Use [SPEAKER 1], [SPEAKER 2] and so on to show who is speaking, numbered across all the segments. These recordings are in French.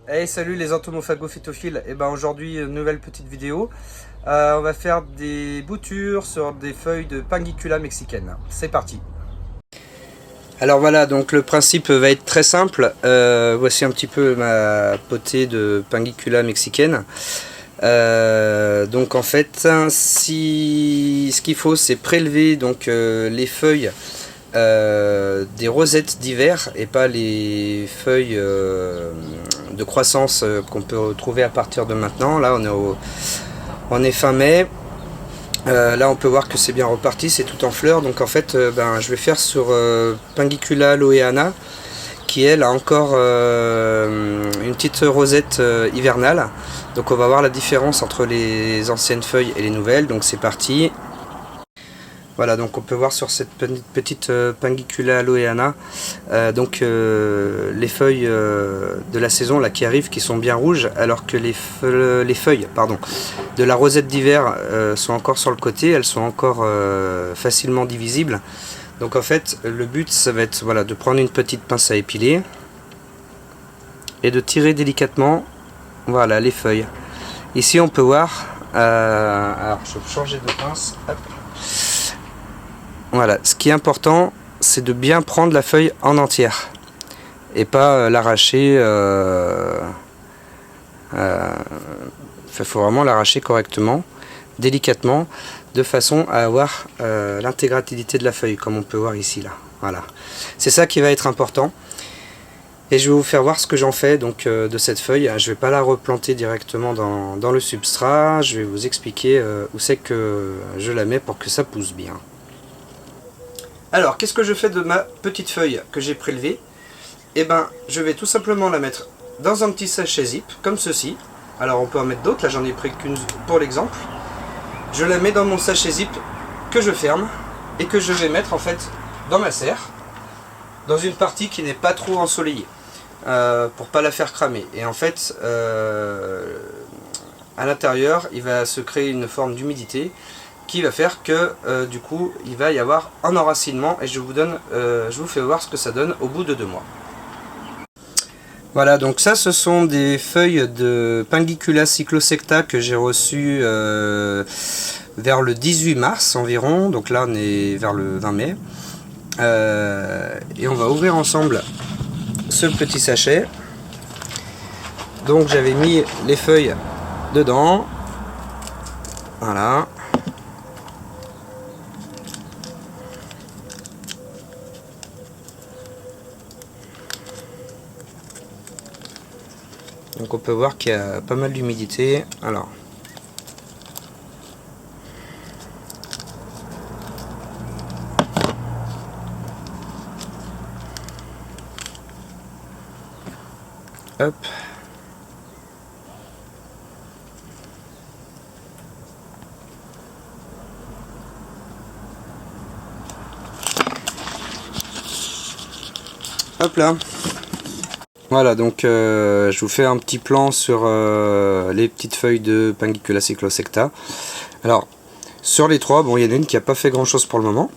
[SPEAKER 1] Hey, salut les entomophagophytophiles. Et ben aujourd'hui, une nouvelle petite vidéo. On va faire des boutures sur des feuilles de Pinguicula mexicaine. C'est parti. Alors voilà, donc le principe va être très simple. Voici un petit peu ma potée de Pinguicula mexicaine. Donc en fait, ce qu'il faut, c'est prélever donc les feuilles des rosettes d'hiver et pas les feuilles de croissance qu'on peut retrouver à partir de maintenant. Là on est fin mai. Là on peut voir que c'est bien reparti, c'est tout en fleurs. Donc en fait je vais faire sur Pinguicula loeana, qui elle a encore une petite rosette hivernale. Donc on va voir la différence entre les anciennes feuilles et les nouvelles. Donc c'est parti. Voilà, donc on peut voir sur cette petite Pinguicula loeana les feuilles de la saison là qui arrivent, qui sont bien rouges, alors que les feuilles de la rosette d'hiver sont encore sur le côté, elles sont encore facilement divisibles. Donc en fait le but ça va être de prendre une petite pince à épiler et de tirer délicatement les feuilles. Ici on peut voir, alors je vais changer de pince, hop. Voilà, ce qui est important, c'est de bien prendre la feuille en entière et pas l'arracher. Faut vraiment l'arracher correctement, délicatement, de façon à avoir l'intégralité de la feuille, comme on peut voir ici là. Voilà, c'est ça qui va être important. Et je vais vous faire voir ce que j'en fais donc de cette feuille. Je ne vais pas la replanter directement dans le substrat. Je vais vous expliquer où c'est que je la mets pour que ça pousse bien. Alors, qu'est-ce que je fais de ma petite feuille que j'ai prélevée? Eh ben, je vais tout simplement la mettre dans un petit sachet zip, comme ceci. Alors, on peut en mettre d'autres, là j'en ai pris qu'une pour l'exemple. Je la mets dans mon sachet zip que je ferme et que je vais mettre en fait dans ma serre, dans une partie qui n'est pas trop ensoleillée, pour pas la faire cramer. Et en fait, à l'intérieur, il va se créer une forme d'humidité qui va faire que du coup il va y avoir un enracinement, et je vous fais voir ce que ça donne au bout de 2 mois. Voilà, donc ça ce sont des feuilles de Pinguicula cyclosecta que j'ai reçues vers le 18 mars environ, donc là on est vers le 20 mai. Et on va ouvrir ensemble ce petit sachet. Donc j'avais mis les feuilles dedans, voilà. Donc on peut voir qu'il y a pas mal d'humidité. Alors, hop. Hop là. Voilà, donc je vous fais un petit plan sur les petites feuilles de Pinguicula cyclosecta. Alors, sur les 3, bon, il y en a une qui n'a pas fait grand chose pour le moment,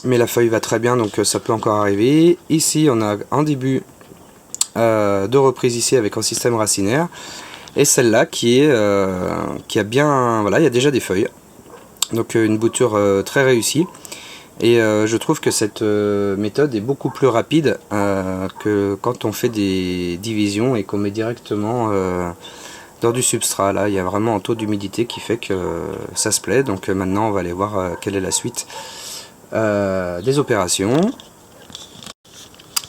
[SPEAKER 1] mais la feuille va très bien, donc ça peut encore arriver. Ici, on a un début de reprise ici avec un système racinaire, et celle-là qui a bien, voilà, il y a déjà des feuilles, donc une bouture très réussie. Et je trouve que cette méthode est beaucoup plus rapide que quand on fait des divisions et qu'on met directement dans du substrat. Là, il y a vraiment un taux d'humidité qui fait que ça se plaît. Donc maintenant, on va aller voir quelle est la suite des opérations.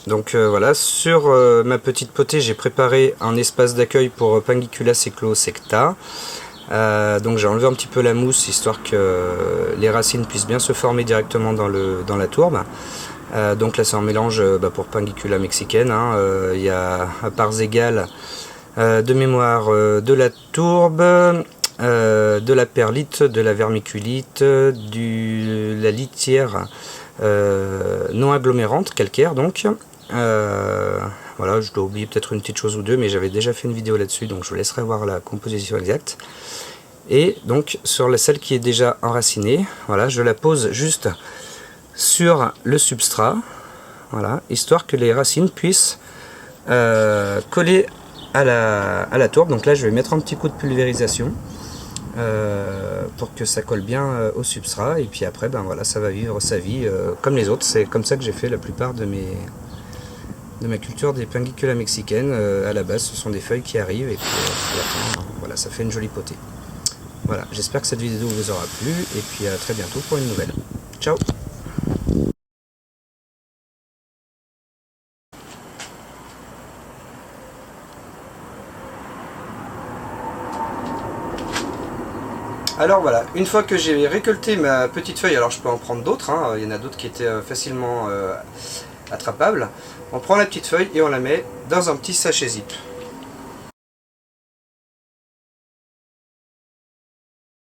[SPEAKER 1] Donc voilà, sur ma petite potée, j'ai préparé un espace d'accueil pour Pinguicula cyclosecta. Donc j'ai enlevé un petit peu la mousse, histoire que les racines puissent bien se former directement dans la tourbe. Donc là c'est un mélange pour Pinguicula mexicaine, hein. Il y a à parts égales de mémoire de la tourbe, de la perlite, de la vermiculite, de la litière non agglomérante, calcaire donc. Voilà, je dois oublier peut-être une petite chose ou deux, mais j'avais déjà fait une vidéo là-dessus, donc je vous laisserai voir la composition exacte. Et donc sur celle qui est déjà enracinée, voilà, je la pose juste sur le substrat, voilà, histoire que les racines puissent coller à la tourbe. Donc là je vais mettre un petit coup de pulvérisation pour que ça colle bien au substrat, et puis après ben voilà, ça va vivre sa vie comme les autres. C'est comme ça que j'ai fait la plupart de ma culture des Pinguicula mexicaines. À la base ce sont des feuilles qui arrivent, et puis à la fin, voilà, ça fait une jolie potée. Voilà, j'espère que cette vidéo vous aura plu, et puis à très bientôt pour une nouvelle. Ciao. Alors voilà, une fois que j'ai récolté ma petite feuille, alors je peux en prendre d'autres, hein, il y en a d'autres qui étaient facilement attrapables. On prend la petite feuille et on la met dans un petit sachet zip.